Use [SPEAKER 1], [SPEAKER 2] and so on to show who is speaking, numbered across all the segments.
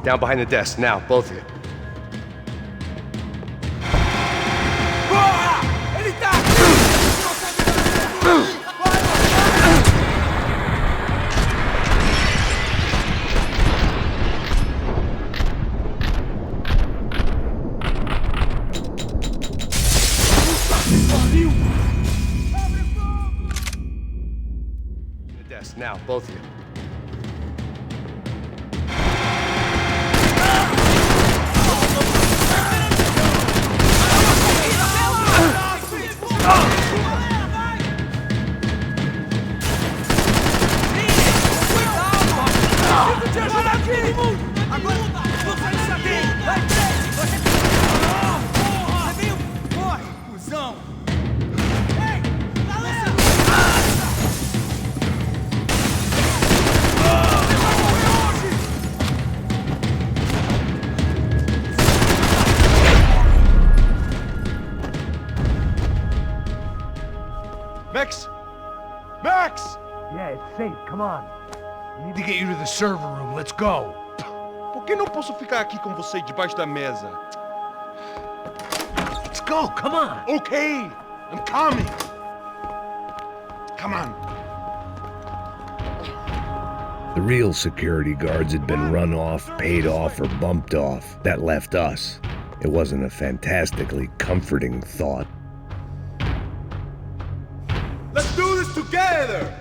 [SPEAKER 1] Down behind the desk, now, both of you. Now, both of you.
[SPEAKER 2] Max!
[SPEAKER 3] Yeah, it's safe. Come on. We need to get you to the server room. Let's go.
[SPEAKER 2] Por que não posso ficar aqui com você debaixo da mesa?
[SPEAKER 3] Let's go. Come on.
[SPEAKER 2] Okay, I'm coming. Come on.
[SPEAKER 4] The real security guards had been run off, paid off, or bumped off. That left us. It wasn't a fantastically comforting thought.
[SPEAKER 2] Let's do this together!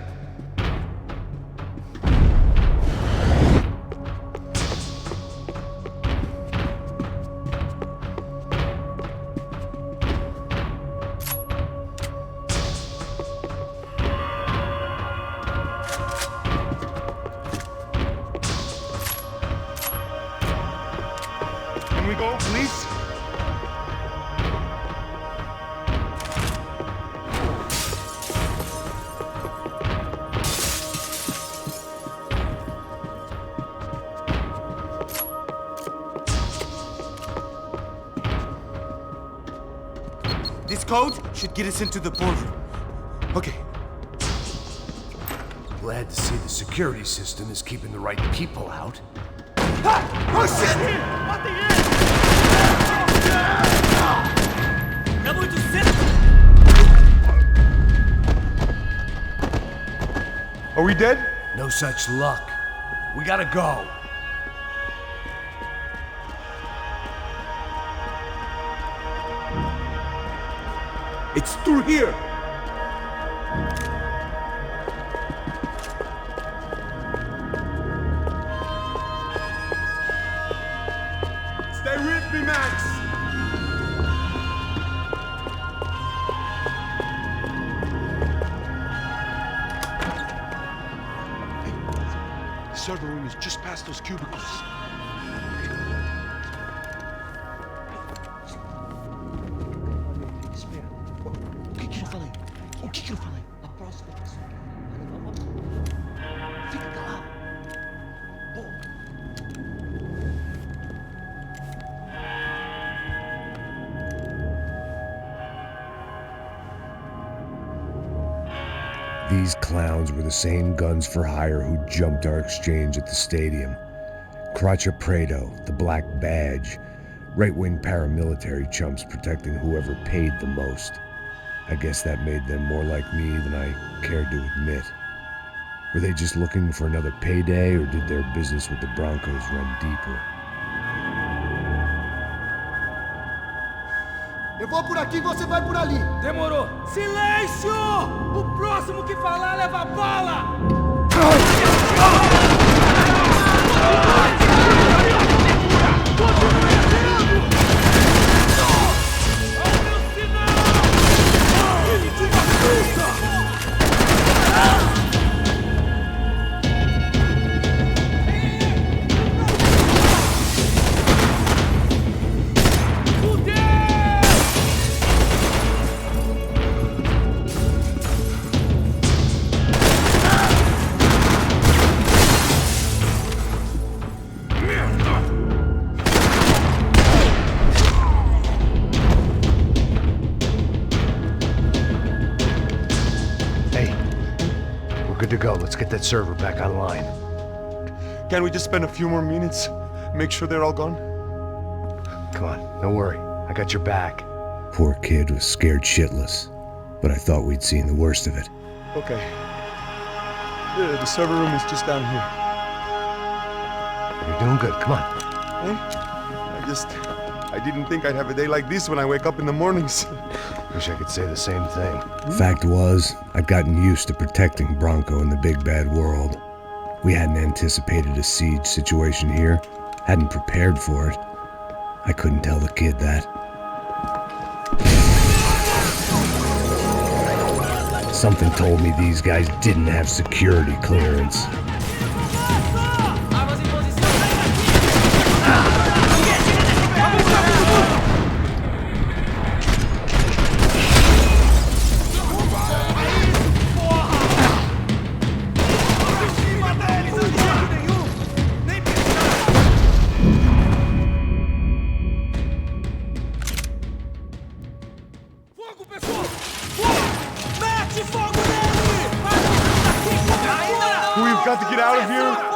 [SPEAKER 2] Can we go, please?
[SPEAKER 5] This code should get us into the boardroom. Okay.
[SPEAKER 3] Glad to see the security system is keeping the right people out.
[SPEAKER 5] Ah! Oh shit!
[SPEAKER 2] Are we dead?
[SPEAKER 3] No such luck. We gotta go.
[SPEAKER 5] It's through here!
[SPEAKER 2] Stay with me, Max! The server room is just past those cubicles.
[SPEAKER 6] O que eu falei? A próxima pessoa. Fica calado.
[SPEAKER 4] These clowns were the same guns for hire who jumped our exchange at the stadium. Crotcha Prado, the Black Badge, right-wing paramilitary chumps protecting whoever paid the most. I guess that made them more like me than I cared to admit. Were they just looking for another payday, or did their business with the Broncos run deeper?
[SPEAKER 7] Eu vou por aqui, você vai por ali.
[SPEAKER 5] Demorou! Silêncio! O próximo que falar leva a bala!
[SPEAKER 3] Good to go. Let's get that server back online.
[SPEAKER 2] Can we just spend a few more minutes? Make sure they're all gone.
[SPEAKER 3] Come on, don't worry. I got your back.
[SPEAKER 4] Poor kid was scared shitless, but I thought we'd seen the worst of it.
[SPEAKER 2] Okay. The server room is just down here.
[SPEAKER 3] You're doing good. Come on.
[SPEAKER 2] I didn't think I'd have a day like this when I wake up in the mornings.
[SPEAKER 3] Wish I could say the same thing.
[SPEAKER 4] Fact was, I'd gotten used to protecting Bronco in the big bad world. We hadn't anticipated a siege situation here, hadn't prepared for it. I couldn't tell the kid that. Something told me these guys didn't have security clearance.
[SPEAKER 2] We've got to get out of here.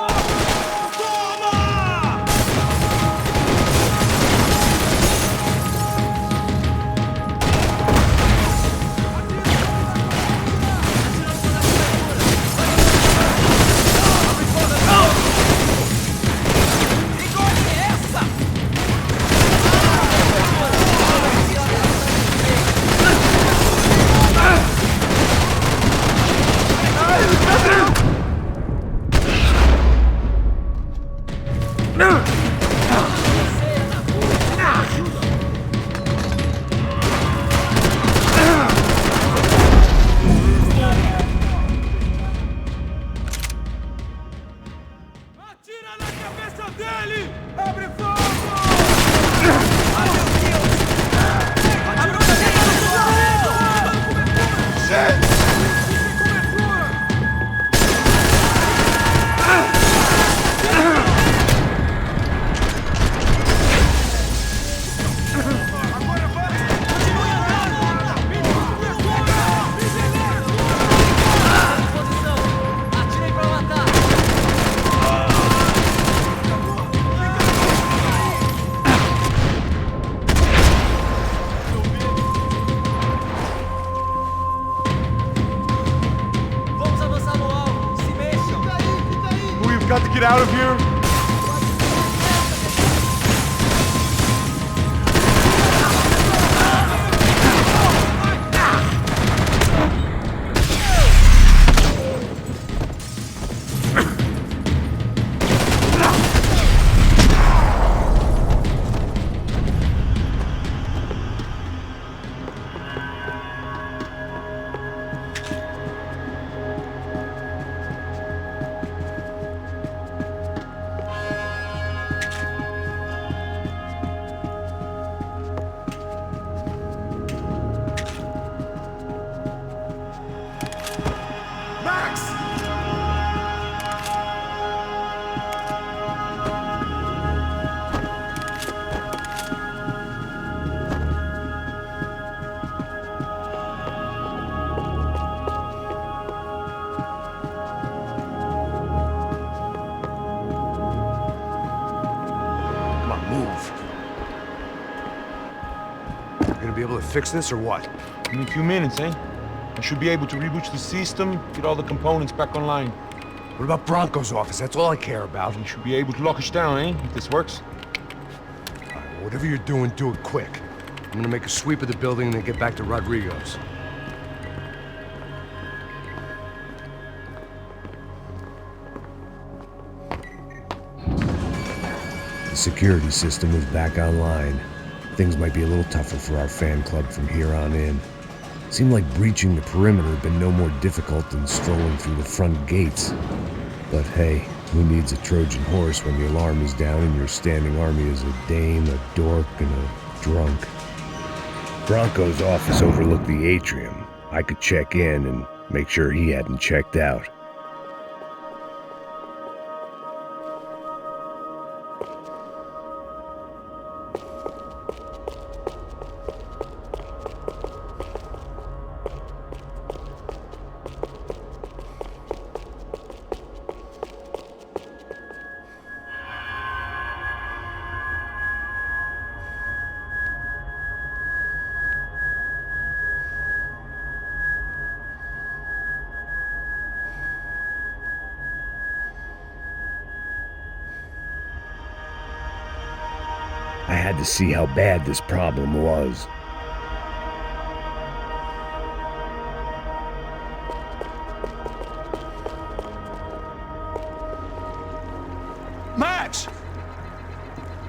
[SPEAKER 2] Got to get out of here.
[SPEAKER 3] Be able to fix this or what?
[SPEAKER 2] In a few minutes, eh? I should be able to reboot the system, get all the components back online.
[SPEAKER 3] What about Bronco's office? That's all I care about.
[SPEAKER 2] We should be able to lock us down, eh? If this works.
[SPEAKER 3] All right, well, whatever you're doing, do it quick. I'm gonna make a sweep of the building and then get back to Rodrigo's.
[SPEAKER 4] The security system was back online. Things might be a little tougher for our fan club from here on in. Seemed like breaching the perimeter had been no more difficult than strolling through the front gates. But hey, who needs a Trojan horse when the alarm is down and your standing army is a dame, a dork, and a drunk? Bronco's office overlooked the atrium. I could check in and make sure he hadn't checked out. I had to see how bad this problem was.
[SPEAKER 3] Max!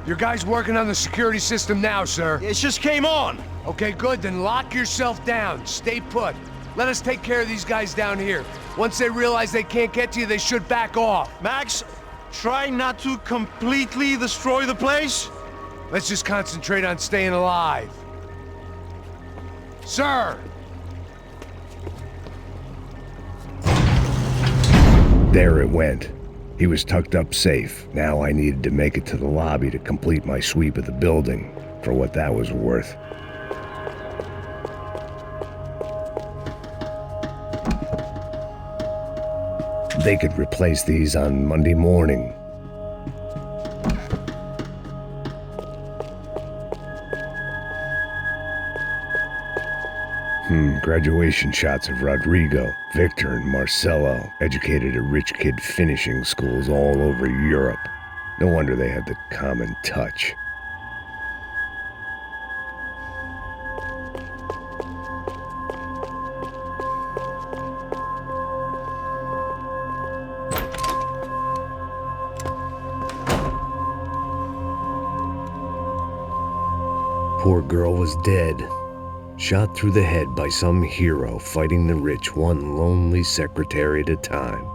[SPEAKER 3] Your guy's working on the security system now, sir.
[SPEAKER 8] It just came on.
[SPEAKER 3] Okay, good, then lock yourself down. Stay put. Let us take care of these guys down here. Once they realize they can't get to you, they should back off.
[SPEAKER 8] Max, try not to completely destroy the place.
[SPEAKER 3] Let's just concentrate on staying alive. Sir!
[SPEAKER 4] There it went. He was tucked up safe. Now I needed to make it to the lobby to complete my sweep of the building, for what that was worth. They could replace these on Monday morning. Graduation shots of Rodrigo, Victor, and Marcelo, educated at rich kid finishing schools all over Europe. No wonder they had the common touch. Poor girl was dead. Shot through the head by some hero fighting the rich one lonely secretary at a time.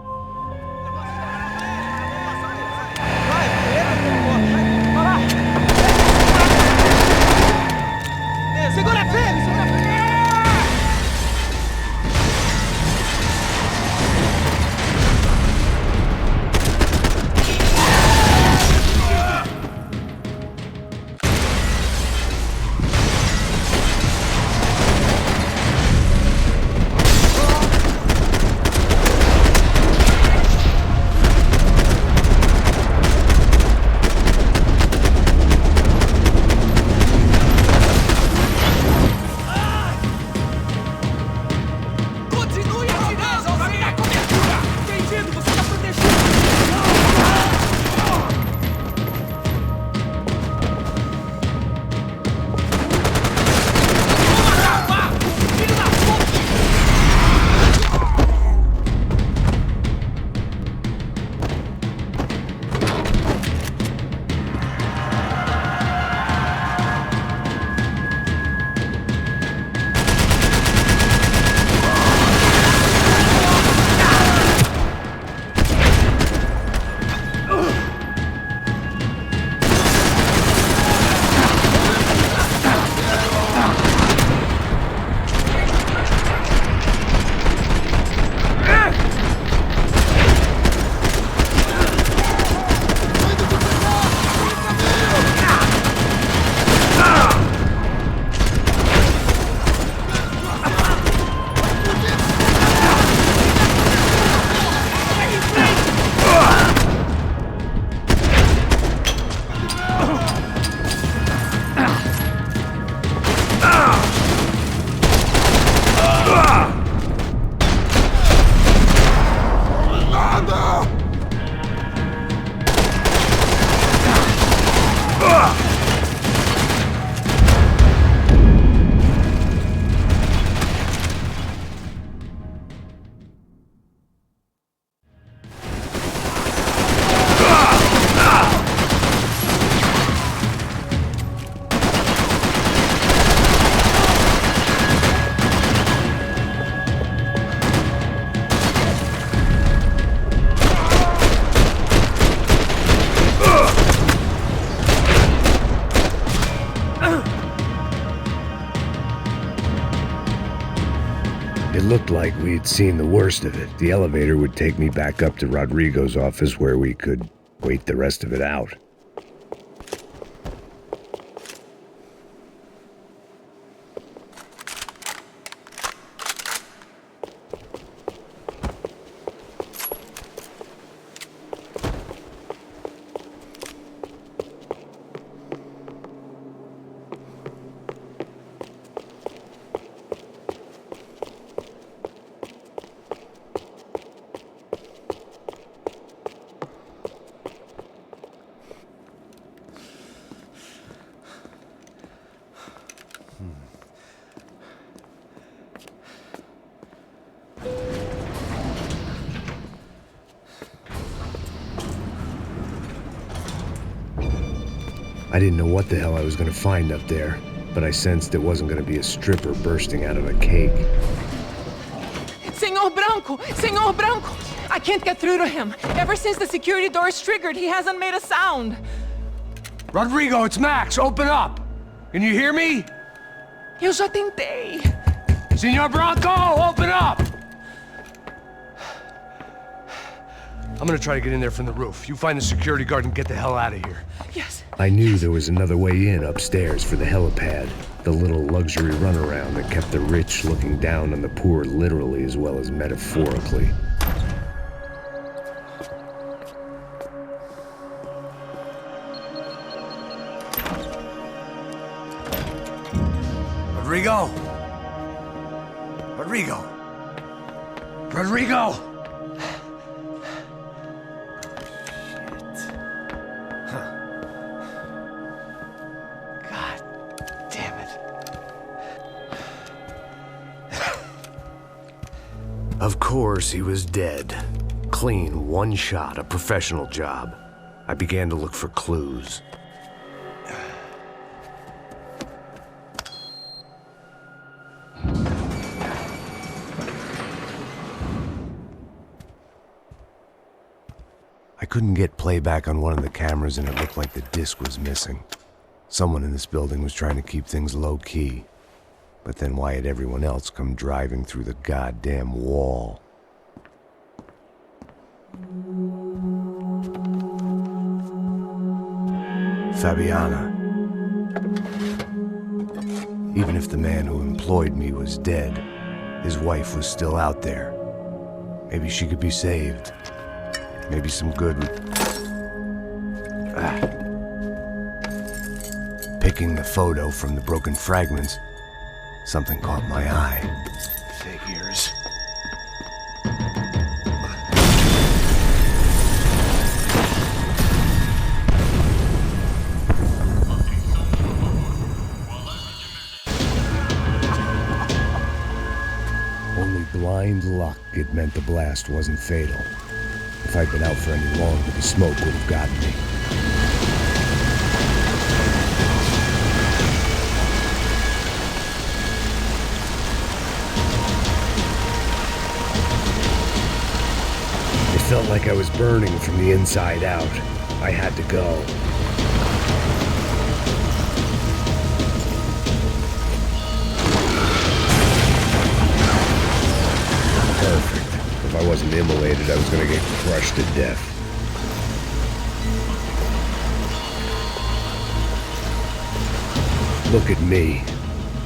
[SPEAKER 4] It looked like we'd seen the worst of it. The elevator would take me back up to Rodrigo's office where we could wait the rest of it out. I didn't know what the hell I was going to find up there, but I sensed it wasn't going to be a stripper bursting out of a cake.
[SPEAKER 9] Senor Branco! Senor Branco! I can't get through to him. Ever since the security door is triggered, he hasn't made a sound.
[SPEAKER 3] Rodrigo, it's Max. Open up. Can you hear me?
[SPEAKER 9] Eu já tentei.
[SPEAKER 3] Senor Branco, open up! I'm gonna try to get in there from the roof. You find the security guard and get the hell out of here.
[SPEAKER 9] Yes.
[SPEAKER 4] I knew there was another way in upstairs for the helipad, the little luxury runaround that kept the rich looking down on the poor literally as well as metaphorically.
[SPEAKER 3] Rodrigo! Rodrigo! Rodrigo! God damn it.
[SPEAKER 4] Of course, he was dead. Clean, one shot, a professional job. I began to look for clues. I couldn't get playback on one of the cameras and it looked like the disc was missing. Someone in this building was trying to keep things low-key. But then why had everyone else come driving through the goddamn wall? Fabiana. Even if the man who employed me was dead, his wife was still out there. Maybe she could be saved. Maybe some good... Picking the photo from the broken fragments, something caught my eye. Figures. Only blind luck it meant the blast wasn't fatal. If I'd been out for any longer, the smoke would have gotten me. It felt like I was burning from the inside out. I had to go. Perfect. If I wasn't immolated, I was gonna get crushed to death. Look at me.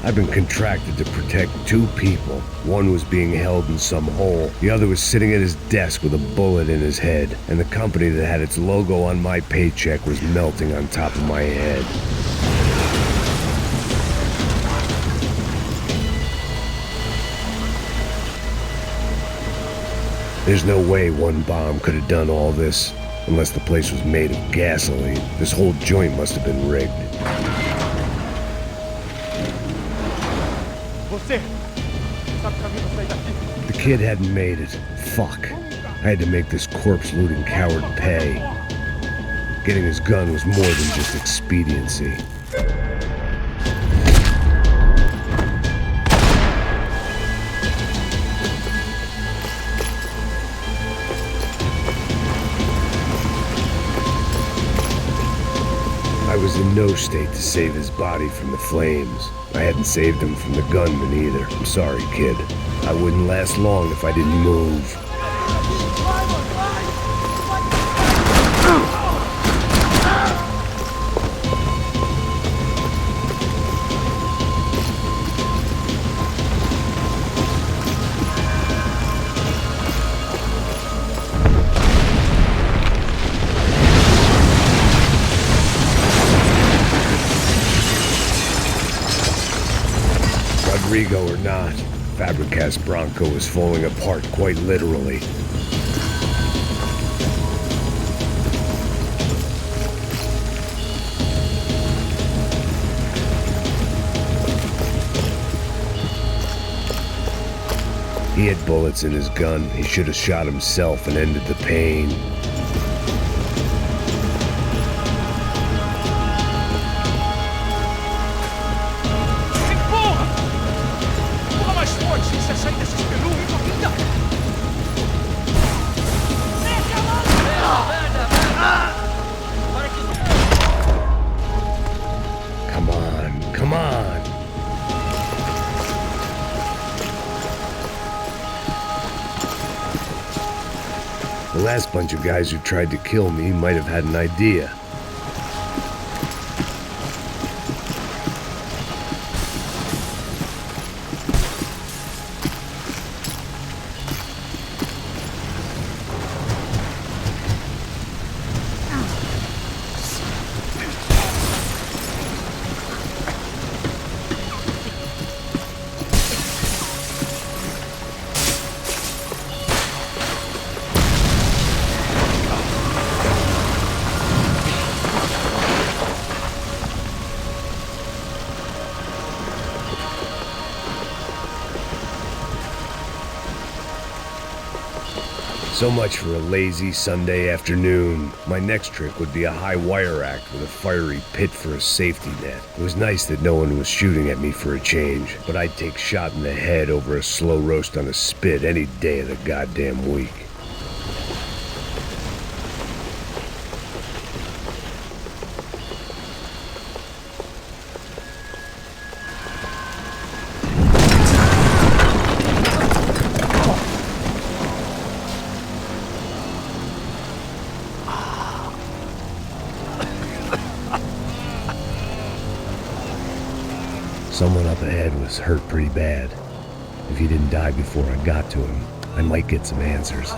[SPEAKER 4] I've been contracted to protect two people. One was being held in some hole. The other was sitting at his desk with a bullet in his head. And the company that had its logo on my paycheck was melting on top of my head. There's no way one bomb could have done all this, unless the place was made of gasoline. This whole joint must have been rigged. The kid hadn't made it. Fuck. I had to make this corpse-looting coward pay. Getting his gun was more than just expediency. I was in no state to save his body from the flames. I hadn't saved him from the gunman either. I'm sorry, kid. I wouldn't last long if I didn't move. Rodrigo or not, Fabricas Bronco was falling apart quite literally. He had bullets in his gun. He should have shot himself and ended the pain. last bunch of guys who tried to kill me might have had an idea. So much for a lazy Sunday afternoon. My next trick would be a high wire act with a fiery pit for a safety net. It was nice that no one was shooting at me for a change, but I'd take shot in the head over a slow roast on a spit any day of the goddamn week. Someone up ahead was hurt pretty bad. If he didn't die before I got to him, I might get some answers.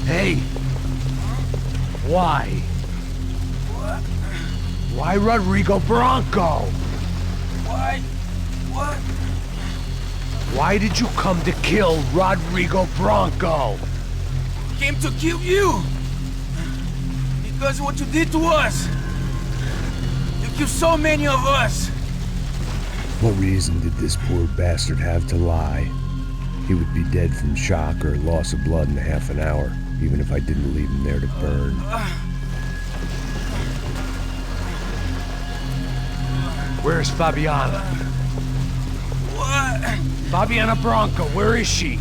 [SPEAKER 3] Hey! Why? Why Rodrigo Bronco?
[SPEAKER 5] Why? What?
[SPEAKER 3] Why did you come to kill Rodrigo Bronco?
[SPEAKER 5] Came to kill you! Because of what you did to us! You killed so many of us!
[SPEAKER 4] What reason did this poor bastard have to lie? He would be dead from shock or loss of blood in half an hour, even if I didn't leave him there to burn.
[SPEAKER 3] Where's Fabiana?
[SPEAKER 5] What?
[SPEAKER 3] Fabiana Bronco, where is she?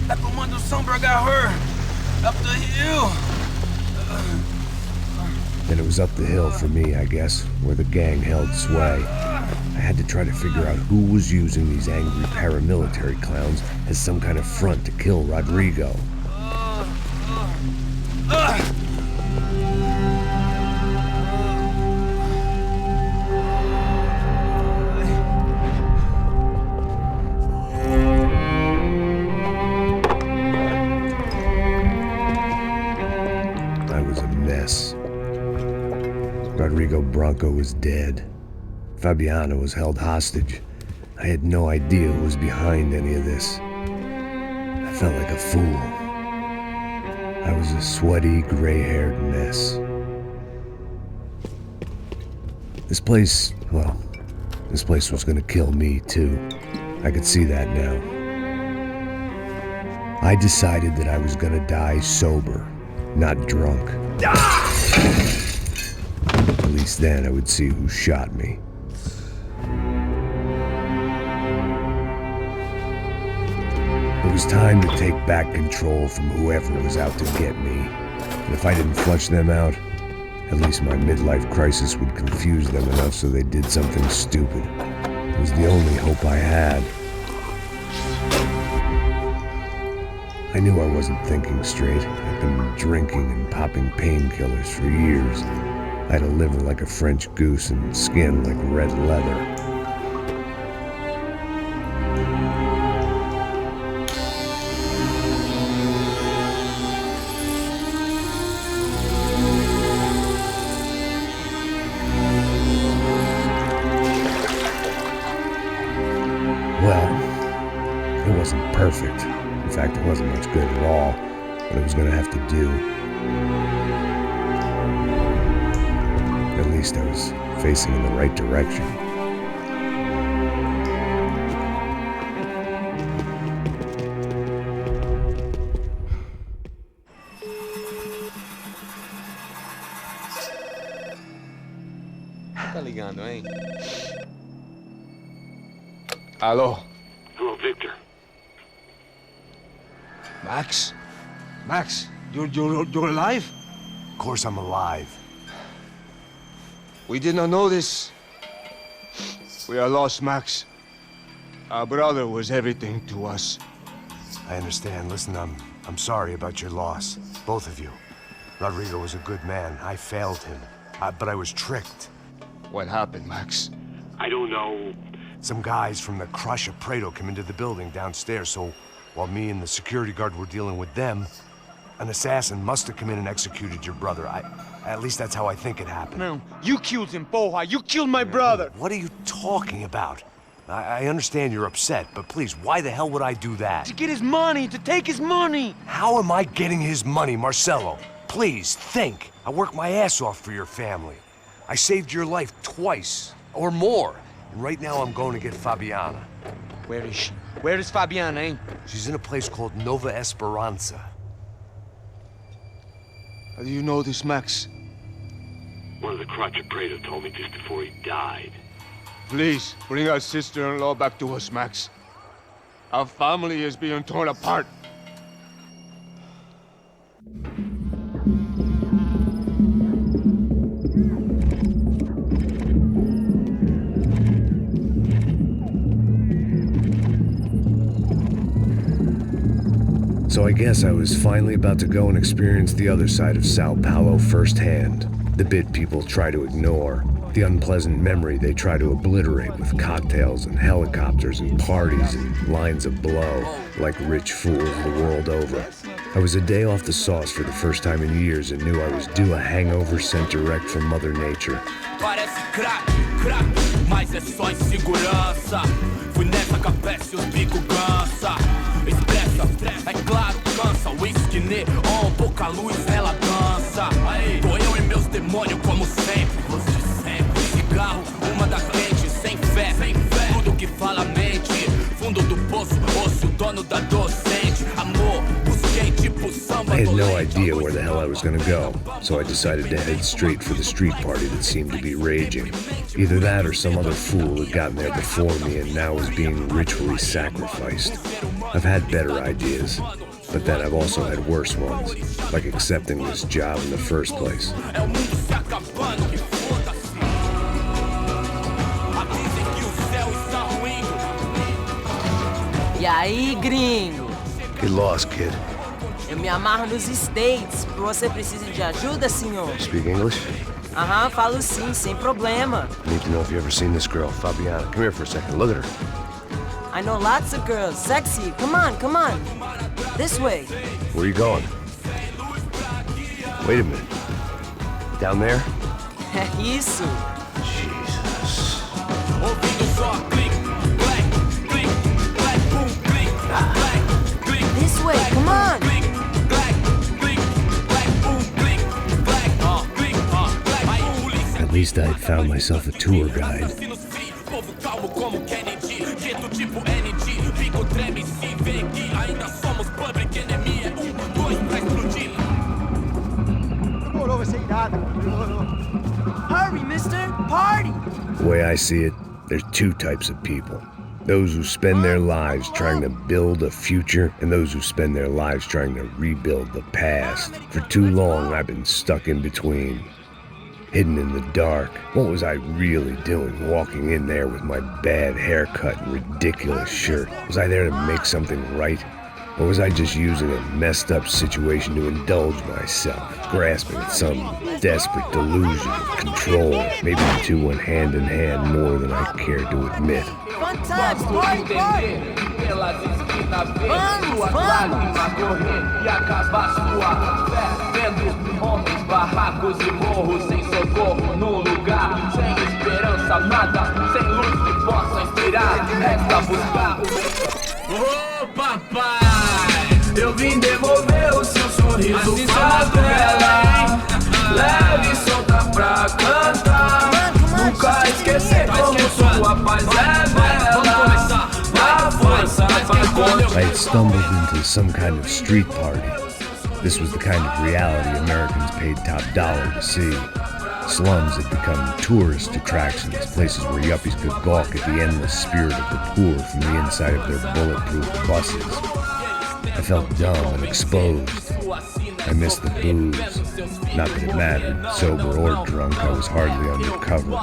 [SPEAKER 5] That Comando Sombra got her! Up the hill!
[SPEAKER 4] Then it was up the hill for me, I guess, where the gang held sway. I had to try to figure out who was using these angry paramilitary clowns as some kind of front to kill Rodrigo. I was a mess. Rodrigo Bronco was dead. Fabiana was held hostage. I had no idea who was behind any of this. I felt like a fool. I was a sweaty, gray-haired mess. This place was gonna kill me too. I could see that now. I decided that I was gonna die sober, not drunk. At least then I would see who shot me. It was time to take back control from whoever was out to get me. And if I didn't flush them out, at least my midlife crisis would confuse them enough so they did something stupid. It was the only hope I had. I knew I wasn't thinking straight. I'd been drinking and popping painkillers for years. I had a liver like a French goose and skin like red leather. Well, it wasn't perfect. In fact, it wasn't much good at all, but it was gonna have to do. At least I was facing in the right direction.
[SPEAKER 10] Tá ligando, hein?
[SPEAKER 2] Alô?
[SPEAKER 11] Hello, Victor.
[SPEAKER 8] Max? Max, you're alive?
[SPEAKER 1] Of course I'm alive.
[SPEAKER 11] We did not know this. We are lost, Max. Our brother was everything to us.
[SPEAKER 4] I understand. Listen, I'm sorry about your loss. Both of you. Rodrigo was a good man. I failed him. But I was tricked.
[SPEAKER 11] What happened, Max?
[SPEAKER 12] I don't know.
[SPEAKER 4] Some guys from the Crush of Prado came into the building downstairs, so while me and the security guard were dealing with them, an assassin must have come in and executed your brother. At least that's how I think it happened.
[SPEAKER 8] No, you killed him, Porra. You killed my brother.
[SPEAKER 4] What are you talking about? I understand you're upset, but please, why the hell would I do that?
[SPEAKER 8] To get his money, to take his money.
[SPEAKER 4] How am I getting his money, Marcelo? Please, think. I worked my ass off for your family. I saved your life twice, or more. And right now I'm going to get Fabiana.
[SPEAKER 8] Where is she? Where is Fabiana, eh?
[SPEAKER 4] She's in a place called Nova Esperanza.
[SPEAKER 11] How do you know this, Max?
[SPEAKER 12] One of the Crotch of Prado told me just before he died.
[SPEAKER 11] Please, bring our sister-in-law back to us, Max. Our family is being torn apart.
[SPEAKER 4] So I guess I was finally about to go and experience the other side of Sao Paulo firsthand. The bit people try to ignore. The unpleasant memory they try to obliterate with cocktails and helicopters and parties and lines of blow, like rich fools the world over. I was a day off the sauce for the first time in years and knew I was due a hangover sent direct from Mother Nature.
[SPEAKER 13] Parece crack, mas é só insegurança. Fui nessa capeste, os bico cansa. Expressa, é claro, cansa. Whisky, neon, pouca luz, ela dança. Tô eu e meus demônios como sempre. Cigarro, uma da frente, sem fé. Tudo que fala mente. Fundo do poço, osso, dono da docente. Amor, busquei tipo samba.
[SPEAKER 4] I had no idea where the hell I was gonna go, so I decided to head straight for the street party that seemed to be raging. Either that or some other fool had gotten there before me and now was being ritually sacrificed. I've had better ideas, but then I've also had worse ones, like accepting this job in the first place.
[SPEAKER 14] E aí, gringo?
[SPEAKER 4] Get lost, kid.
[SPEAKER 14] Eu me amarro nos States. Você precisa de ajuda, senhor?
[SPEAKER 4] Speak English?
[SPEAKER 14] Aham, falo sim, sem problema.
[SPEAKER 4] I need to know if you've ever seen this girl, Fabiana. Come here for a second. Look at her.
[SPEAKER 14] I know lots of girls. Sexy. Come on, come on. This way.
[SPEAKER 4] Where are you going? Wait a minute. Down there?
[SPEAKER 14] Isso.
[SPEAKER 4] Jesus.
[SPEAKER 14] This way, come on.
[SPEAKER 4] At least I'd found myself a tour guide.
[SPEAKER 14] Hurry, mister. Party.
[SPEAKER 4] The way I see it, there's two types of people. Those who spend their lives trying to build a future, and those who spend their lives trying to rebuild the past. For too long, I've been stuck in between. Hidden in the dark. What was I really doing walking in there with my bad haircut and ridiculous shirt? Was I there to make something right? Or was I just using a messed up situation to indulge myself, grasping at some desperate delusion of control? Maybe the two went hand in hand more than I care to admit.
[SPEAKER 14] Fun times, party, party. Vamos,
[SPEAKER 13] Homens, barracos e morros, sem socorro no lugar, sem esperança, nada, sem luz que possa inspirar, resta buscar o papai, eu vim devolver o seu sorriso pra tela, leve e solta pra cantar, nunca esquecer como sua paz é bela, na força
[SPEAKER 4] I had stumbled into some kind of street party. This was the kind of reality Americans paid top dollar to see. Slums had become tourist attractions, places where yuppies could gawk at the endless spirit of the poor from the inside of their bulletproof buses. I felt dumb and exposed. I missed the booze. Not that it mattered, sober or drunk, I was hardly undercover.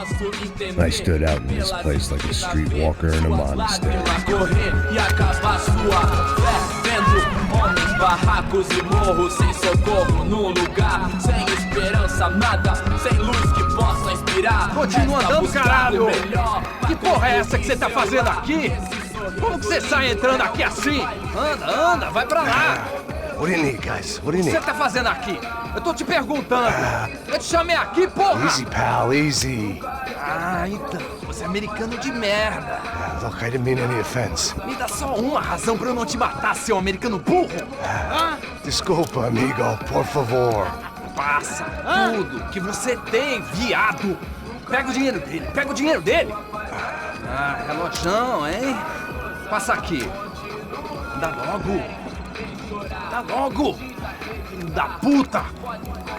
[SPEAKER 4] I stood out in this place like a streetwalker in a monastery.
[SPEAKER 13] Barracos e morros sem socorro num lugar sem esperança, nada, sem luz que possa inspirar.
[SPEAKER 3] Continua andando, caralho! Que porra é essa que você tá fazendo aqui? Como que você sai entrando aqui assim? Anda, vai pra lá!
[SPEAKER 1] What do you need, guys? What do you
[SPEAKER 3] O que
[SPEAKER 1] need?
[SPEAKER 3] você tá fazendo aqui? Eu tô te perguntando. Eu te chamei aqui, porra!
[SPEAKER 1] Easy, pal, easy.
[SPEAKER 3] Ah, então. Você é americano de merda.
[SPEAKER 1] Look, I didn't mean any offense.
[SPEAKER 3] Me dá só uma razão pra eu não te matar, seu americano burro.
[SPEAKER 1] Desculpa, amigo, por favor.
[SPEAKER 3] Passa tudo que você tem, viado. Pega o dinheiro dele, Ah, relojão, hein? Passa aqui. Dá logo. Filho da puta.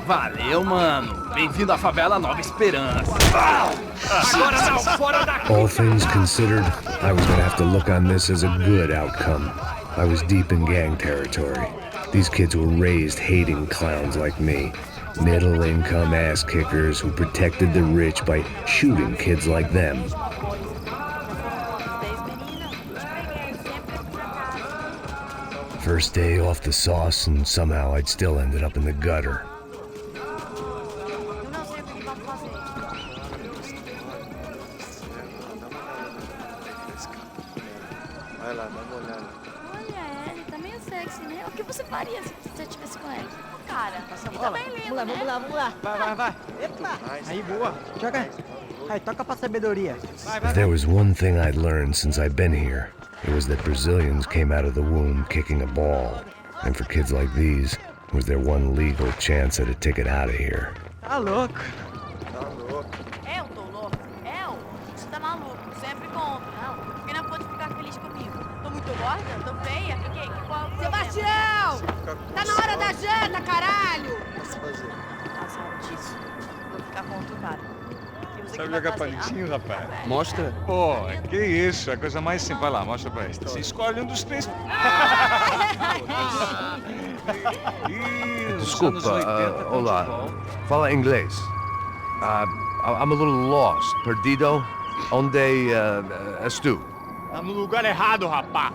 [SPEAKER 3] Valeu, mano. Bem-vindo à favela Nova Esperança. Agora não, fora daqui.
[SPEAKER 4] All things considered, I was gonna have to look on this as a good outcome. I was deep in gang territory. These kids were raised hating clowns like me. Middle-income ass-kickers who protected the rich by shooting kids like them. First day off the sauce, and somehow I'd still ended up in the gutter.
[SPEAKER 10] Vai lá, dá uma olhada.
[SPEAKER 15] Olha, ele tá meio sexy, né? O que você faria se você estivesse com ele? Cara,
[SPEAKER 6] Passa a
[SPEAKER 15] ele
[SPEAKER 6] bola.
[SPEAKER 15] tá bem lindo,
[SPEAKER 6] Vamos lá,
[SPEAKER 15] né?
[SPEAKER 6] vamos lá, vamos lá. Vai. Epa! Aí, boa. Joga. Aí, toca pra sabedoria.
[SPEAKER 4] If there was one thing I'd learned since I'd been here, it was that Brazilians came out of the womb kicking a ball. And for kids like these, it was their one legal chance at a ticket out of here.
[SPEAKER 6] Tá louco.
[SPEAKER 15] Eu tô louco. Você tá maluco. Sempre conto. Não, porque não pode ficar feliz comigo. Tô muito gorda? Tô feia? Fiquei. Qual o
[SPEAKER 16] Sebastião! Tá na hora da janta, caralho!
[SPEAKER 15] Nossa, disso. Vou ficar com outro cara.
[SPEAKER 17] Sabe jogar palitinho, rapaz?
[SPEAKER 10] Mostra.
[SPEAKER 17] Pô, que isso, é a coisa mais simples. Vai lá, mostra pra eles. Você escolhe um dos três.
[SPEAKER 1] Desculpa, olá. Fala inglês. I'm a little lost. Perdido? Onde és tu?
[SPEAKER 8] Tá no lugar errado, rapá.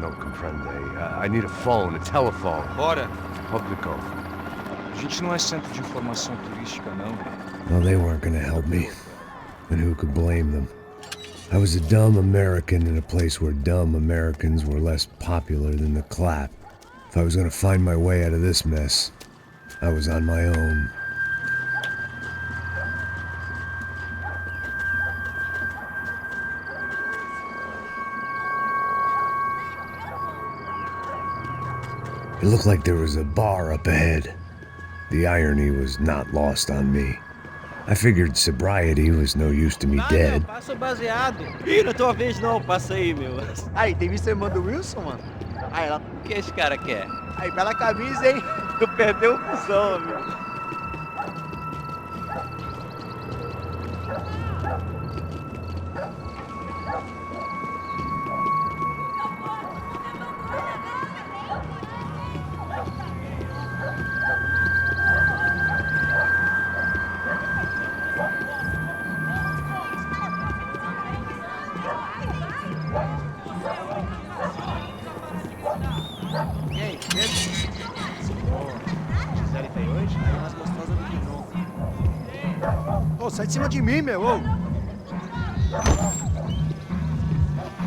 [SPEAKER 1] Não compreende. I need a phone, a telephone.
[SPEAKER 17] Bora.
[SPEAKER 1] Público.
[SPEAKER 17] A gente não é centro de informação turística, não.
[SPEAKER 4] Well, they weren't gonna help me. And who could blame them? I was a dumb American in a place where dumb Americans were less popular than the clap. If I was gonna find my way out of this mess, I was on my own. It looked like there was a bar up ahead. The irony was not lost on me. I figured sobriety was no use to me dead.
[SPEAKER 6] Passa o baseado. Ih, não é tua vez não, passa aí, meu.
[SPEAKER 18] Aí, tem visto a irmã do Wilson, mano? Aí, ela...
[SPEAKER 6] O que esse cara quer?
[SPEAKER 18] Aí, bela camisa, hein? Tu perdeu o fusão, amigo.
[SPEAKER 6] E aí, beleza? Quiserem ter hoje? Aí umas gostosas do
[SPEAKER 18] Ô, sai de cima de mim, meu, ô!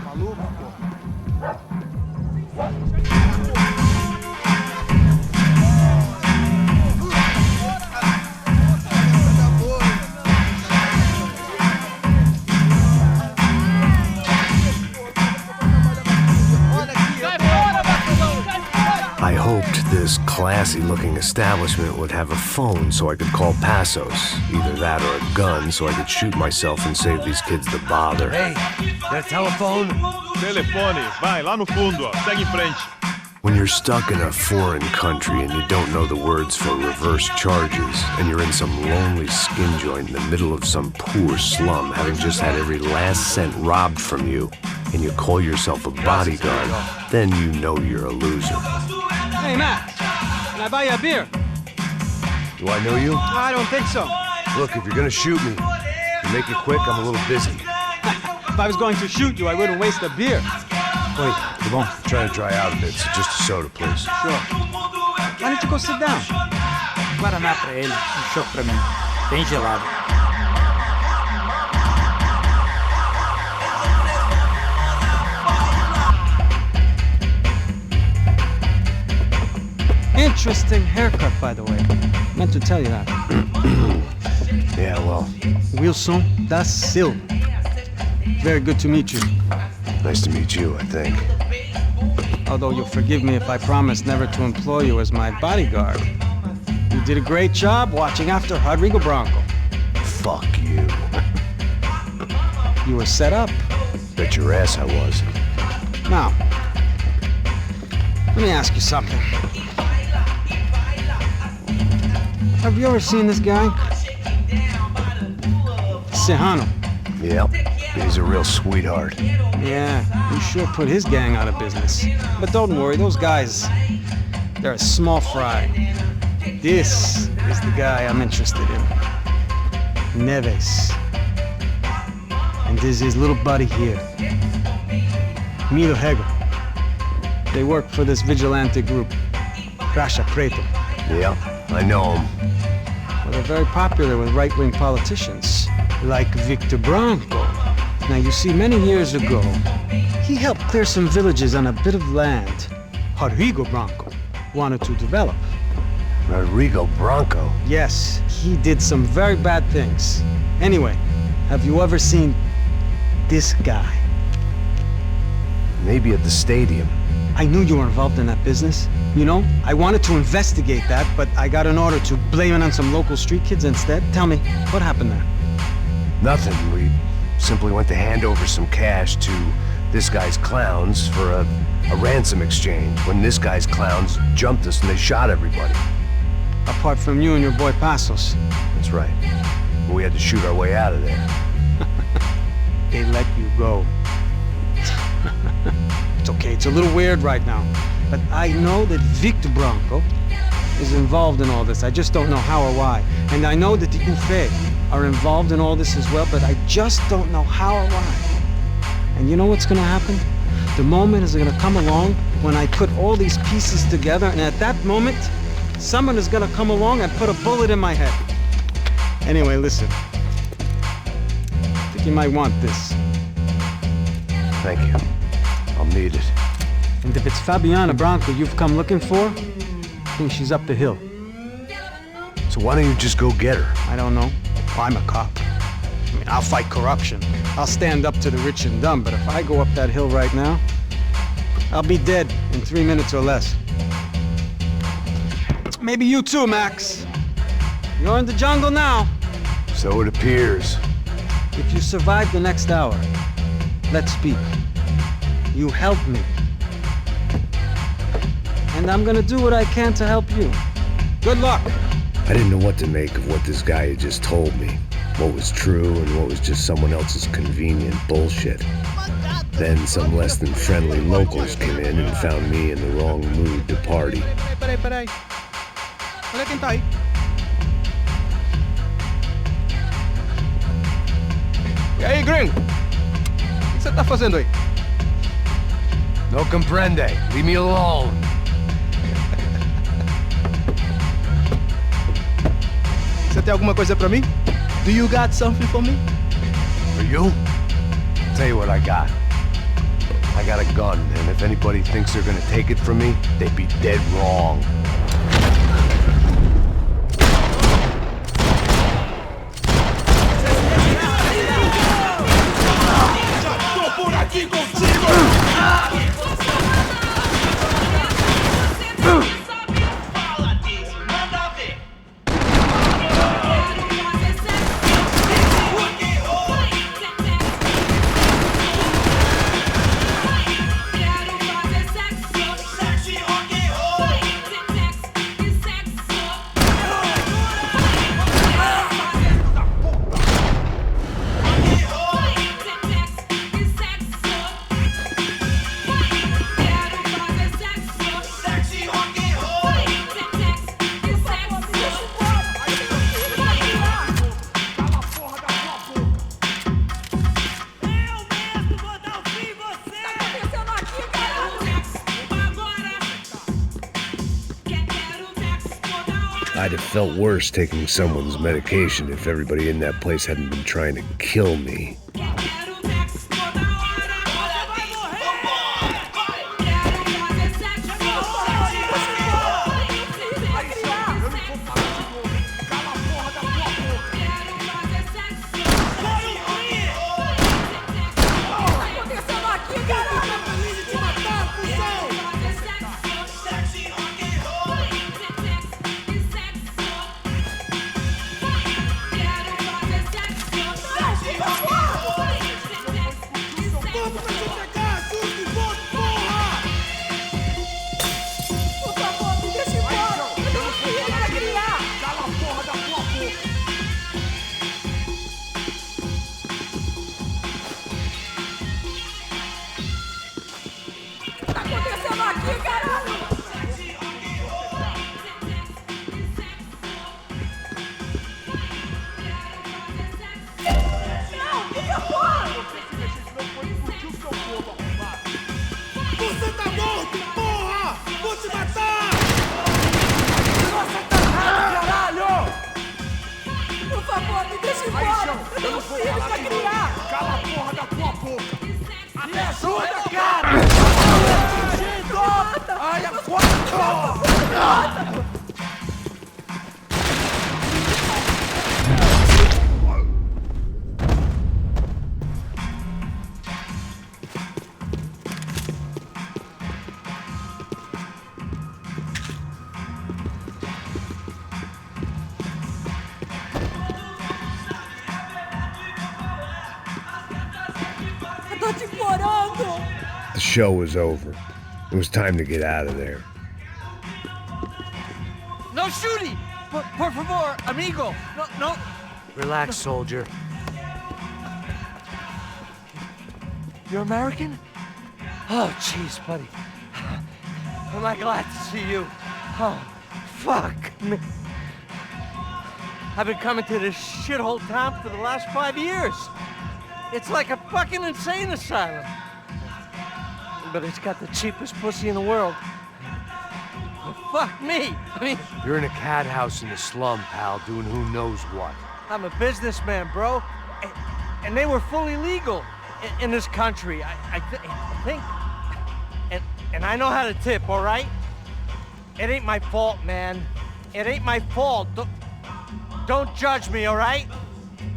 [SPEAKER 18] Maluco, pô.
[SPEAKER 4] I hoped this classy-looking establishment would have a phone so I could call Passos. Either that or a gun so I could shoot myself and save these kids the bother.
[SPEAKER 1] Hey, got a telephone?
[SPEAKER 8] Telefone, vai, lá no fundo, ó. Segue em frente.
[SPEAKER 4] When you're stuck in a foreign country and you don't know the words for reverse charges, and you're in some lonely skin joint in the middle of some poor slum, having just had every last cent robbed from you, and you call yourself a bodyguard, then you know you're a loser.
[SPEAKER 18] Hey, Matt!
[SPEAKER 6] Can I buy you a beer?
[SPEAKER 1] Do I know you?
[SPEAKER 6] I don't think so.
[SPEAKER 1] Look, if you're gonna shoot me, you make it quick, I'm a little busy.
[SPEAKER 6] If I was going to shoot you, I wouldn't waste a beer.
[SPEAKER 1] Wait, come on. I'm trying to dry out a bit, so just a soda, please.
[SPEAKER 6] Sure. Why don't you go sit down?
[SPEAKER 18] Guaraná pra ele, chopp pra mim. Bem gelado.
[SPEAKER 6] Interesting haircut, by the way. Meant to tell you that.
[SPEAKER 1] Yeah, well.
[SPEAKER 6] Wilson da Silva. Very good to meet you.
[SPEAKER 1] Nice to meet you, I think.
[SPEAKER 6] Although you'll forgive me if I promise never to employ you as my bodyguard. You did a great job watching after Rodrigo Branco.
[SPEAKER 1] Fuck you.
[SPEAKER 6] You were set up.
[SPEAKER 1] Bet your ass I was.
[SPEAKER 6] Now, let me ask you something. Have you ever seen this guy? Serrano.
[SPEAKER 1] Yep. He's a real sweetheart.
[SPEAKER 6] Yeah, he sure put his gang out of business. But don't worry, those guys, they're a small fry. This is the guy I'm interested in. Neves. And this is his little buddy here. Milo Hegel. They work for this vigilante group, Caixa Preta.
[SPEAKER 1] Yeah, I know him.
[SPEAKER 6] Well, they're very popular with right-wing politicians, like Victor Branco. Now, you see, many years ago, he helped clear some villages on a bit of land Rodrigo Branco wanted to develop.
[SPEAKER 1] Rodrigo Branco?
[SPEAKER 6] Yes, he did some very bad things. Anyway, have you ever seen this guy?
[SPEAKER 1] Maybe at the stadium.
[SPEAKER 6] I knew you were involved in that business. You know, I wanted to investigate that, but I got an order to blame it on some local street kids instead. Tell me, what happened there?
[SPEAKER 1] Nothing. We simply went to hand over some cash to this guy's clowns for a ransom exchange when this guy's clowns jumped us and they shot everybody.
[SPEAKER 6] Apart from you and your boy Passos.
[SPEAKER 1] That's right. We had to shoot our way out of there.
[SPEAKER 6] They let you go. It's okay, it's a little weird right now. But I know that Victor Branco is involved in all this. I just don't know how or why. And I know that the UFE are involved in all this as well, but I just don't know how or why. And you know what's gonna happen? The moment is gonna come along when I put all these pieces together, and at that moment, someone is gonna come along and put a bullet in my head. Anyway, listen. I think you might want this.
[SPEAKER 1] Thank you. I'll need it.
[SPEAKER 6] And if it's Fabiana Branco you've come looking for, I think she's up the hill.
[SPEAKER 1] So why don't you just go get her?
[SPEAKER 6] I don't know. I'm a cop. I mean, I'll fight corruption. I'll stand up to the rich and dumb, but if I go up that hill right now, I'll be dead in 3 minutes or less. Maybe you too, Max. You're in the jungle now.
[SPEAKER 1] So it appears.
[SPEAKER 6] If you survive the next hour, let's speak. You help me. And I'm gonna do what I can to help you. Good luck.
[SPEAKER 4] I didn't know what to make of what this guy had just told me. What was true and what was just someone else's convenient bullshit. Then some less than friendly locals came in and found me in the wrong mood to party.
[SPEAKER 6] Peraí. Olha quem tá aí.
[SPEAKER 3] E aí, gringo? O que você tá fazendo aí?
[SPEAKER 1] No comprende. Leave me alone.
[SPEAKER 3] Você tem alguma coisa pra mim? Do you got something for me?
[SPEAKER 1] For you? I'll tell you what I got. I got a gun, and if anybody thinks they're gonna take it from me, they'd be dead wrong.
[SPEAKER 4] I'd have felt worse taking someone's medication if everybody in that place hadn't been trying to kill me. The show was over. It was time to get out of there.
[SPEAKER 5] No shooting! Por favor, amigo. No.
[SPEAKER 1] Relax, soldier.
[SPEAKER 5] You're American? Oh, jeez, buddy. Am I glad to see you? Oh, fuck me. I've been coming to this shithole town for the last 5 years. It's like a fucking insane asylum. But it's got the cheapest pussy in the world. Well, fuck me. I mean...
[SPEAKER 1] You're in a cat house in the slum, pal, doing who knows what.
[SPEAKER 5] I'm a businessman, bro. And they were fully legal in this country, I think. And I know how to tip, all right? It ain't my fault, man. It ain't my fault. Don't judge me, all right?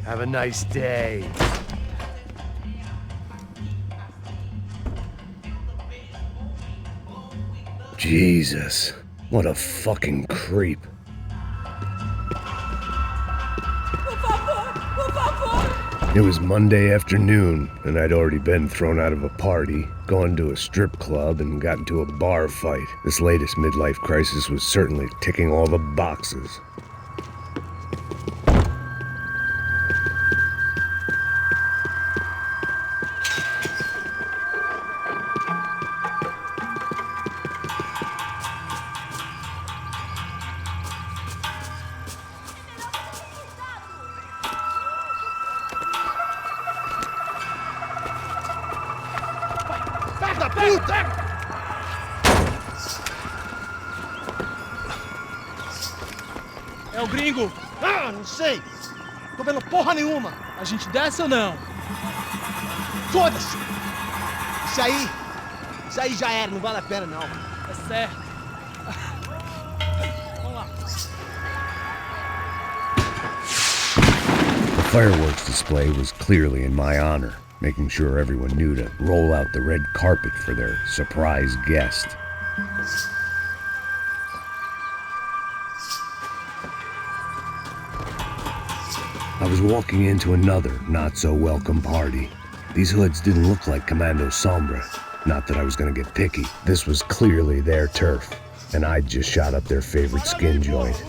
[SPEAKER 1] Have a nice day.
[SPEAKER 4] Jesus, what a fucking creep. It was Monday afternoon, and I'd already been thrown out of a party, gone to a strip club, and got into a bar fight. This latest midlife crisis was certainly ticking all the boxes.
[SPEAKER 19] É o gringo. Ah, não sei. Tô vendo porra nenhuma. A gente desce ou não? Foda-se. Isso aí já era, não vale a pena não. É certo. Vamos lá.
[SPEAKER 4] The fireworks display was clearly in my honor, making sure everyone knew to roll out the red carpet for their surprise guest. I was walking into another not-so-welcome party. These hoods didn't look like Commando Sombra. Not that I was gonna get picky. This was clearly their turf, and I'd just shot up their favorite skin joint.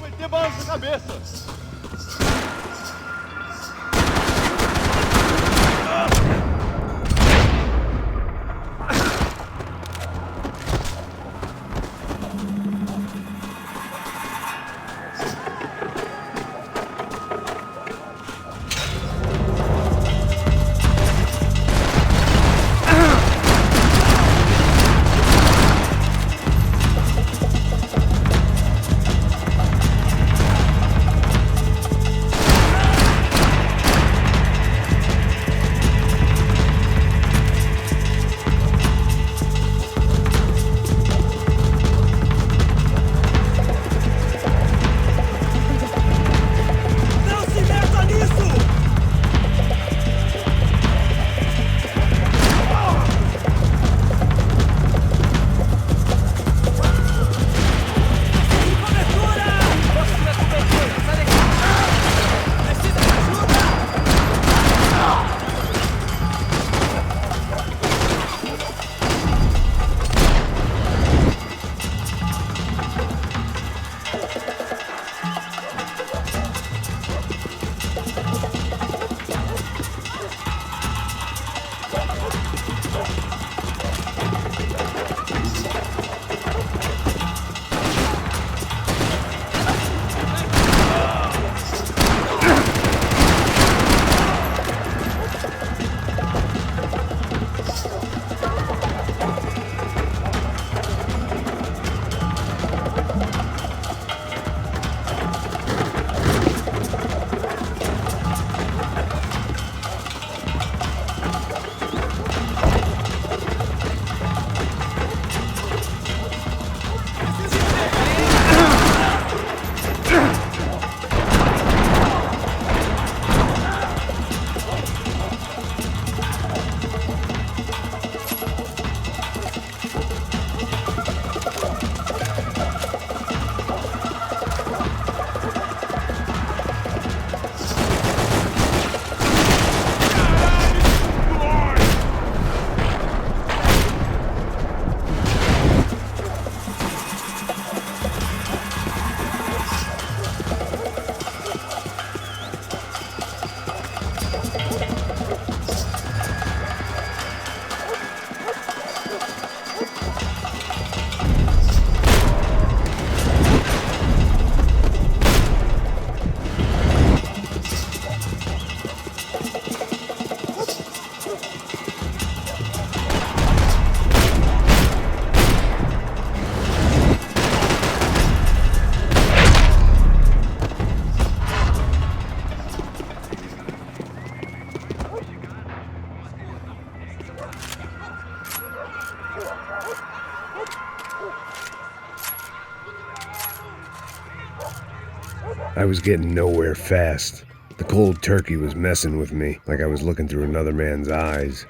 [SPEAKER 4] I was getting nowhere fast. The cold turkey was messing with me, like I was looking through another man's eyes.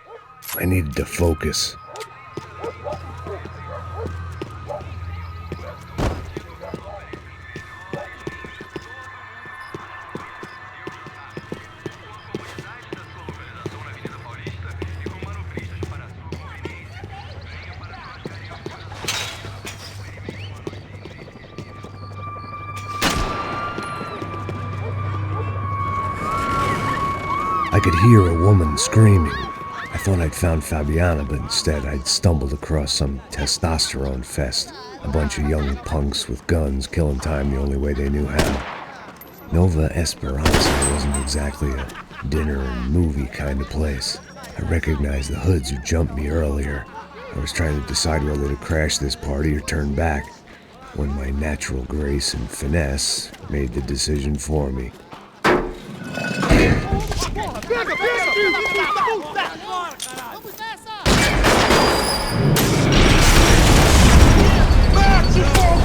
[SPEAKER 4] I needed to focus. I could hear a woman screaming. I thought I'd found Fabiana, but instead I'd stumbled across some testosterone fest. A bunch of young punks with guns killing time the only way they knew how. Nova Esperanza wasn't exactly a dinner and movie kind of place. I recognized the hoods who jumped me earlier. I was trying to decide whether to crash this party or turn back, when my natural grace and finesse made the decision for me.
[SPEAKER 7] Pega, vamos nessa! Mete fogo!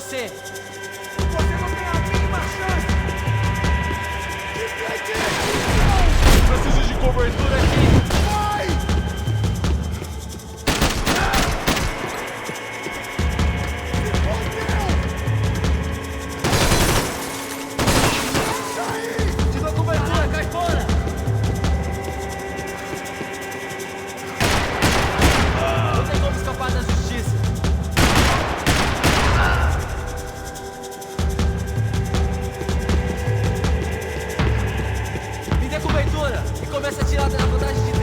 [SPEAKER 5] você!
[SPEAKER 7] Você não tem a mínima chance!
[SPEAKER 8] Preciso de cobertura aqui!
[SPEAKER 7] Vai!
[SPEAKER 5] Ativa a cobertura, cai fora! Não tem como escapar da justiça! Me dê cobertura e comece a tirar da vantagem de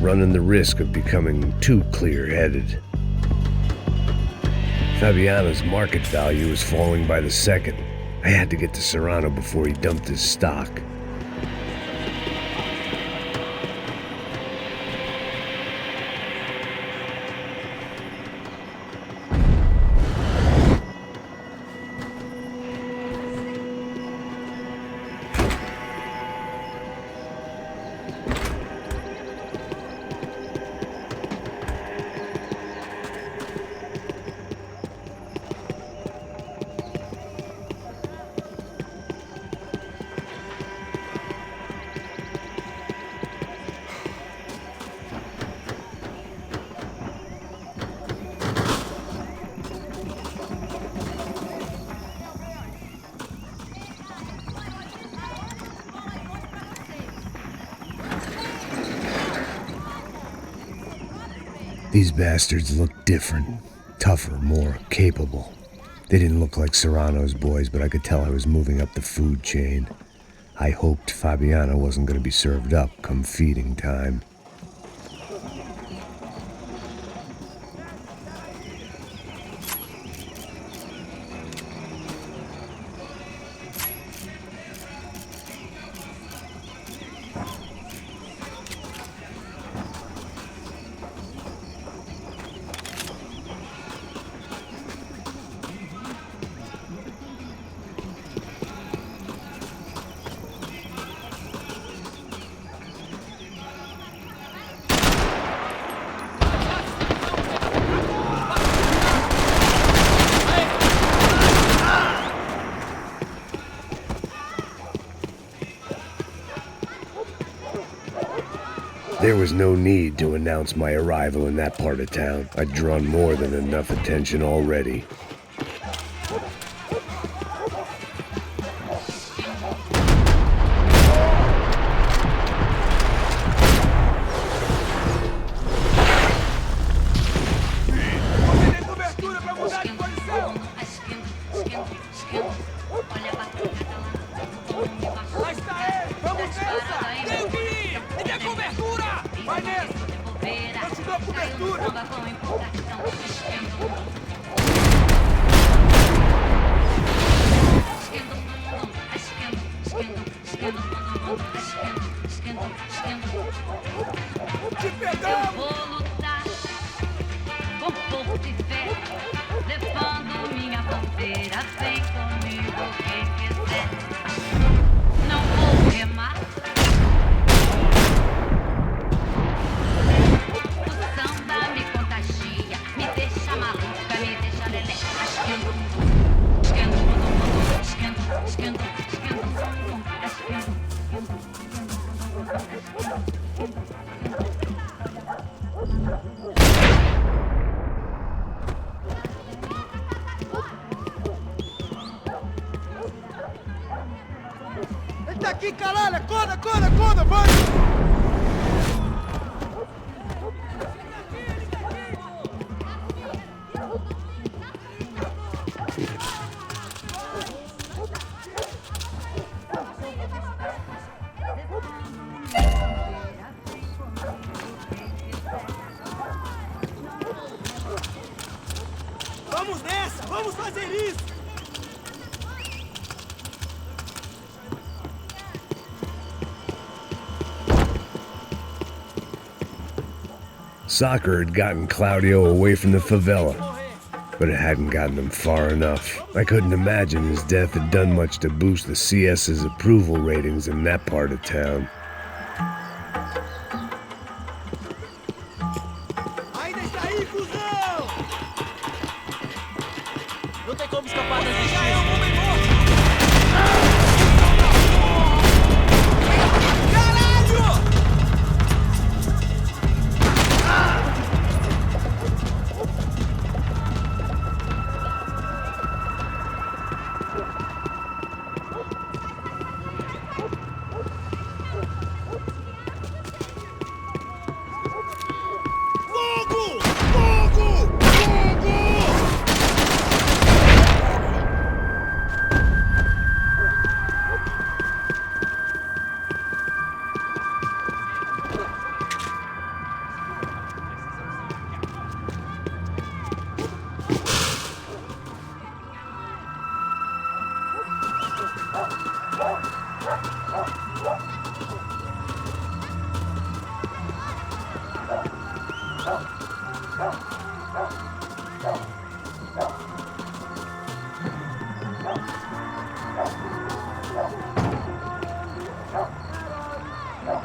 [SPEAKER 4] running the risk of becoming too clear-headed. Fabiano's market value was falling by the second. I had to get to Serrano before he dumped his stock. These bastards looked different, tougher, more capable. They didn't look like Serrano's boys, but I could tell I was moving up the food chain. I hoped Fabiano wasn't going to be served up come feeding time. There was no need to announce my arrival in that part of town. I'd drawn more than enough attention already.
[SPEAKER 7] Aqui, caralho! Acorda, acorda, acorda, vai! Vamos nessa! Vamos fazer isso!
[SPEAKER 4] Soccer had gotten Claudio away from the favela, but it hadn't gotten him far enough. I couldn't imagine his death had done much to boost the CS's approval ratings in that part of town.
[SPEAKER 7] Ainda está aí, cuzão! Não tem como escapar da justiça.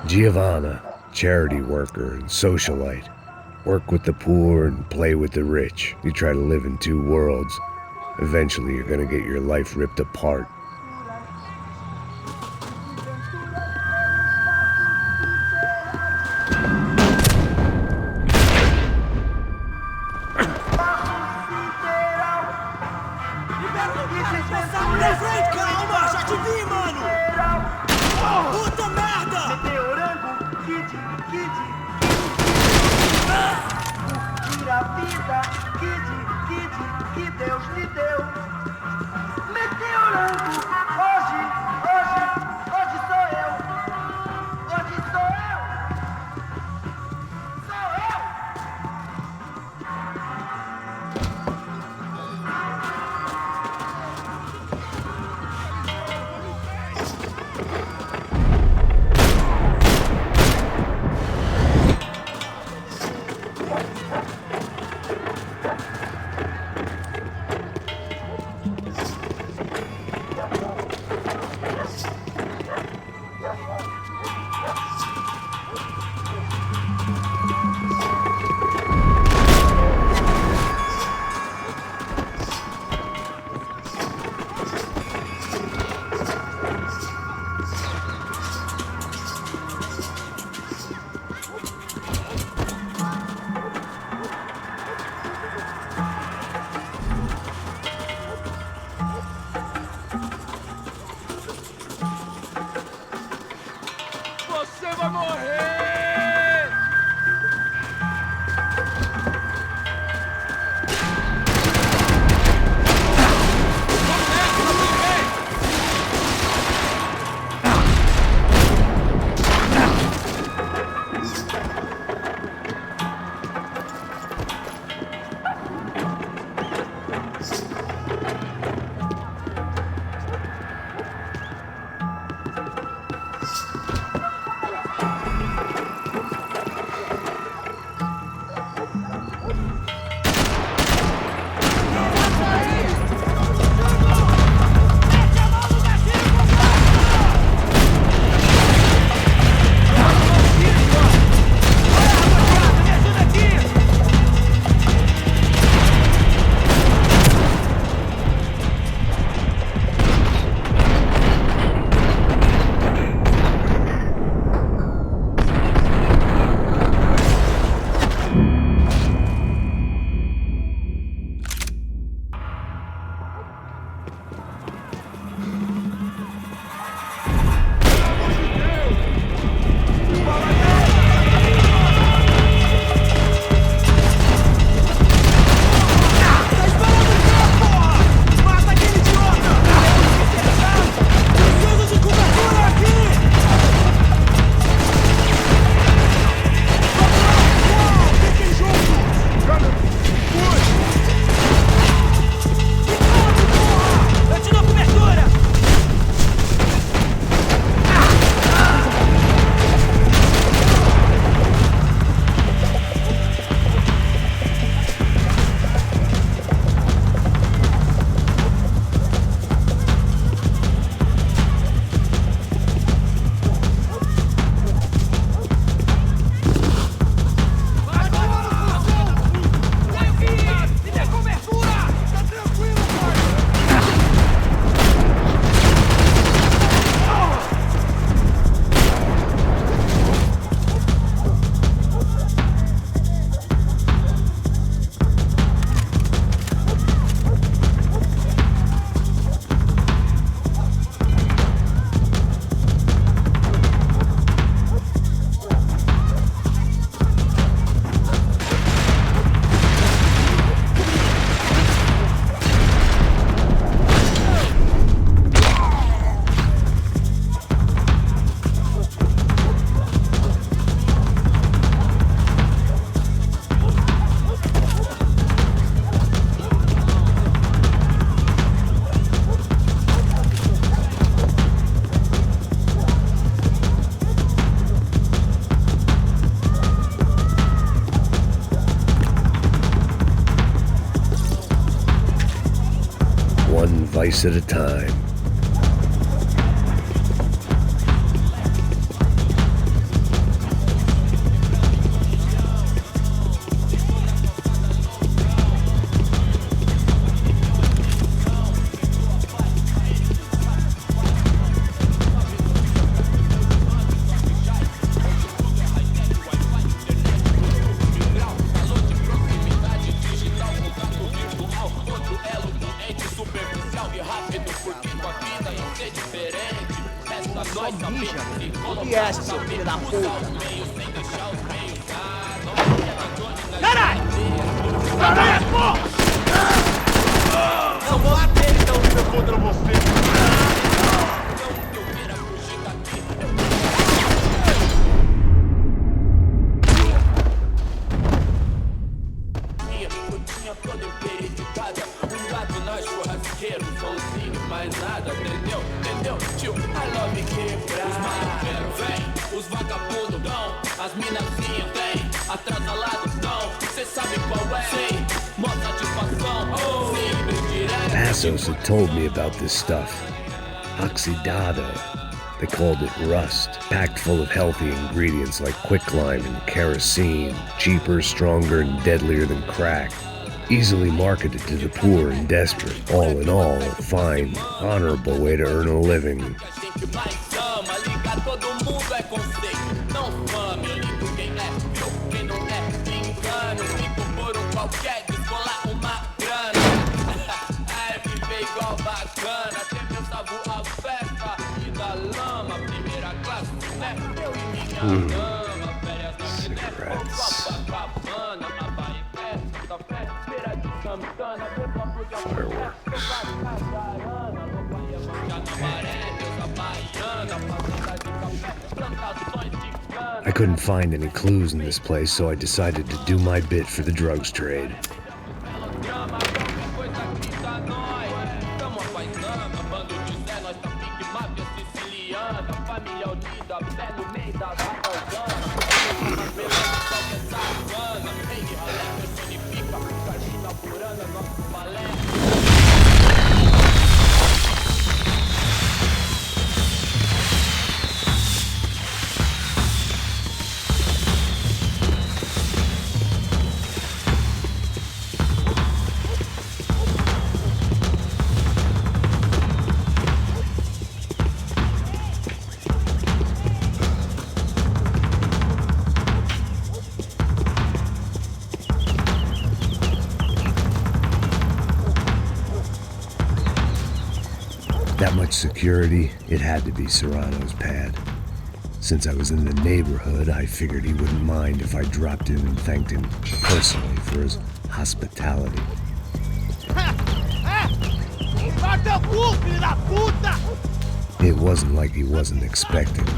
[SPEAKER 4] Giovanna, charity worker and socialite. Work with the poor and play with the rich. You try to live in two worlds. Eventually you're gonna get your life ripped apart.
[SPEAKER 7] Calma, já te vi, mano! Puta merda!
[SPEAKER 20] Curtir a vida, que Deus lhe deu. Meteorango,
[SPEAKER 4] slice at a time.
[SPEAKER 7] Caralho! Caralho, porra! Eu vou bater então contra você.
[SPEAKER 13] Os vagabundos dão, as minazinhas vem, atrasalado não, cê sabe qual é, sei, mó satisfação, simples, direto.
[SPEAKER 4] ASUS had told me about this stuff. Oxidado. They called it rust, packed full of healthy ingredients like quicklime and kerosene, cheaper, stronger, and deadlier than crack. Easily marketed to the poor and desperate. All in all, a fine, honorable way to earn a living.
[SPEAKER 13] Todo mundo é conceito, não fame, eu ligo quem é, viu quem não é, me engano, fico por qualquer, descolar uma grana, é viver igual bacana, tem meu sabor a festa e da lama, primeira classe, né, eu e minha dama, férias na Venécia, Copacabana, Havaí, festa da festa, feira de Santana, meu papo de amor, Catarana, meu pai é manjar na maré, deusa baiana,
[SPEAKER 4] I couldn't find any clues in this place, so I decided to do my bit for the drugs trade. That much security, it had to be Serrano's pad. Since I was in the neighborhood, I figured he wouldn't mind if I dropped in and thanked him personally for his hospitality. It wasn't like he wasn't expecting me.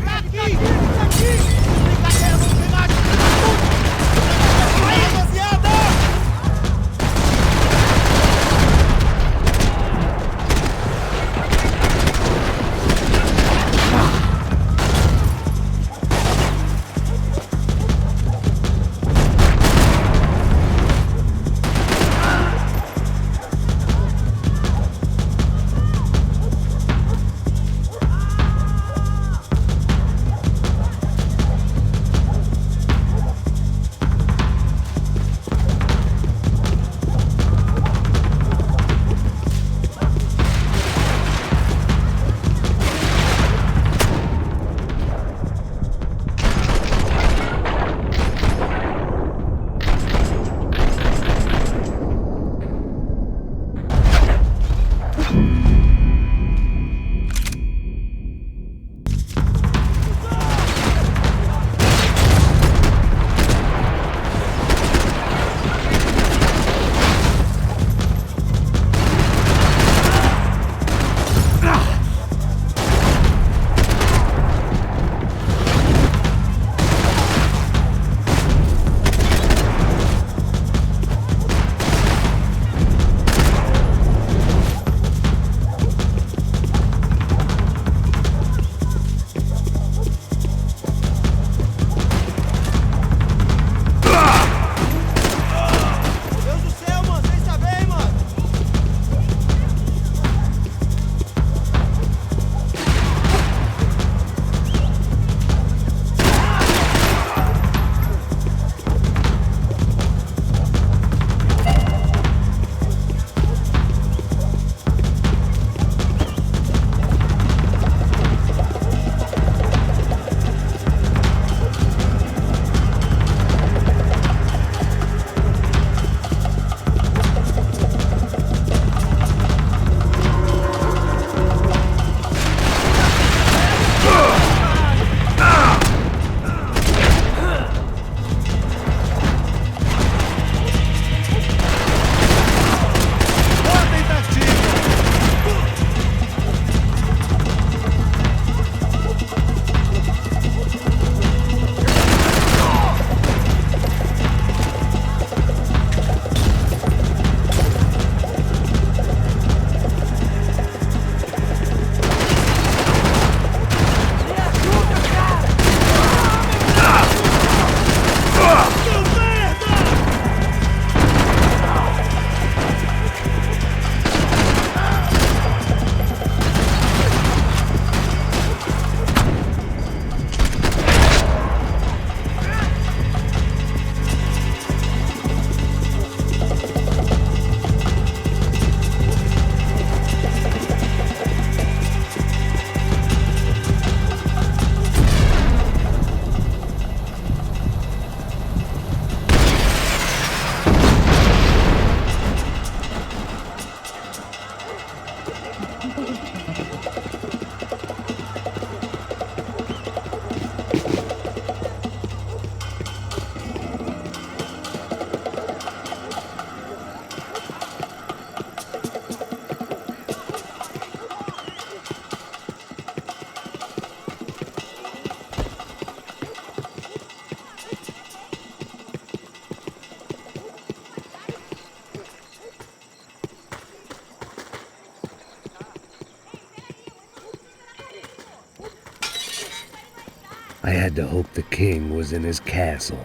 [SPEAKER 4] had to hope the king was in his castle.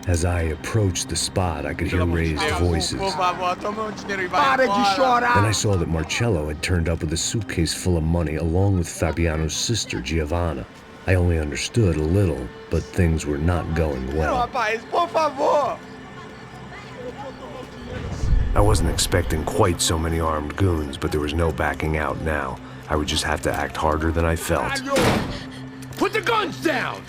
[SPEAKER 4] As I approached the spot, I could hear raised voices.
[SPEAKER 7] Por favor, toma dinheiro e vai
[SPEAKER 1] Para de
[SPEAKER 7] embora.
[SPEAKER 1] chorar!
[SPEAKER 4] Then I saw that Marcello had turned up with a suitcase full of money along with Fabiano's sister, Giovanna. I only understood a little, but things were not going
[SPEAKER 7] Não,
[SPEAKER 4] well.
[SPEAKER 7] rapaz, por favor.
[SPEAKER 1] I wasn't expecting quite so many armed goons, but there was no backing out now. I would just have to act harder than I felt.
[SPEAKER 7] Put the guns down!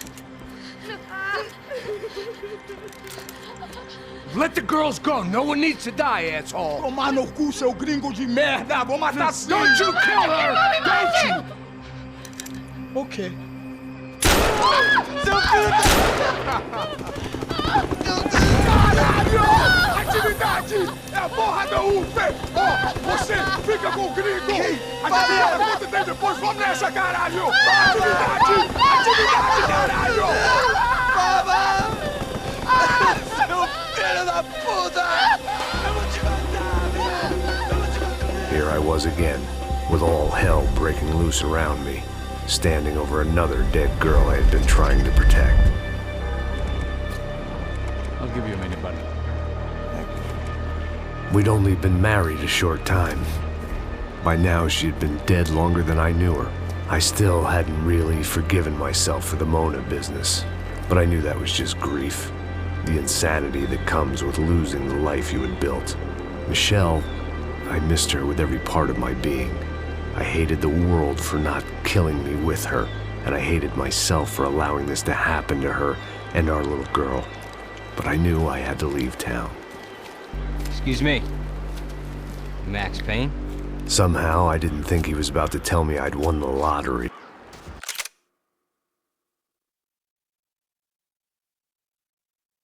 [SPEAKER 1] Let the girls go. No one needs to die, asshole.
[SPEAKER 7] Tomar no cu, seu gringo de merda! Vou matar sim!
[SPEAKER 1] Don't you kill her! Don't you!
[SPEAKER 19] Ok.
[SPEAKER 7] Seu filho Caralho! Atividade! É a porra da UF! Ó, você fica com o gringo! Atividade quanto tem depois, vamos nessa, caralho! Atividade! Atividade, caralho! Baba! Seu filho da puta! Eu vou te matar, velho! Eu vou te matar!
[SPEAKER 1] Here I was again, with all hell breaking loose around me, standing over another dead girl I had been trying to protect.
[SPEAKER 2] I'll give you a minute, buddy.
[SPEAKER 1] We'd only been married a short time. By now, she had been dead longer than I knew her. I still hadn't really forgiven myself for the Mona business, but I knew that was just grief. The insanity that comes with losing the life you had built. Michelle, I missed her with every part of my being. I hated the world for not killing me with her, and I hated myself for allowing this to happen to her and our little girl. But I knew I had to leave town.
[SPEAKER 5] Excuse me. Max Payne?
[SPEAKER 1] Somehow, I didn't think he was about to tell me I'd won the lottery.